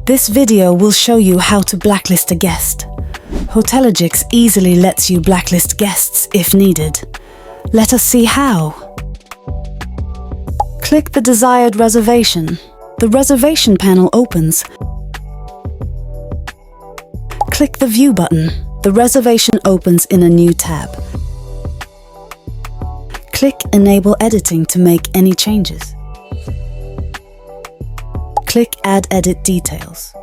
This video will show you how to blacklist a guest. Hotelogix easily lets you blacklist guests if needed. Let us see how. Click the desired reservation. The reservation panel opens. Click the View button. The reservation opens in a new tab. Click Enable Editing to make any changes. Click Add Edit Details.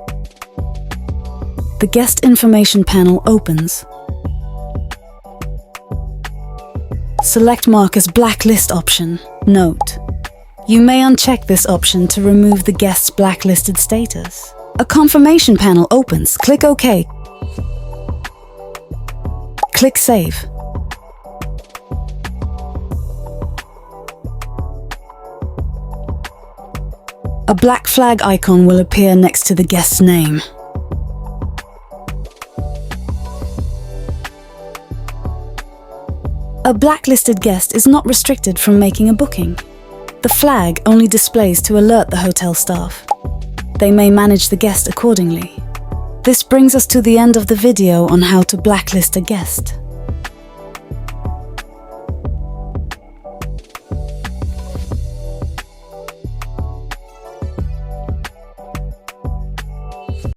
The Guest Information panel opens. Select Mark as Blacklist option. Note: you may uncheck this option to remove the guest's blacklisted status. A confirmation panel opens. Click OK. Click Save. A black flag icon will appear next to the guest's name. A blacklisted guest is not restricted from making a booking. The flag only displays to alert the hotel staff. They may manage the guest accordingly. This brings us to the end of the video on how to blacklist a guest.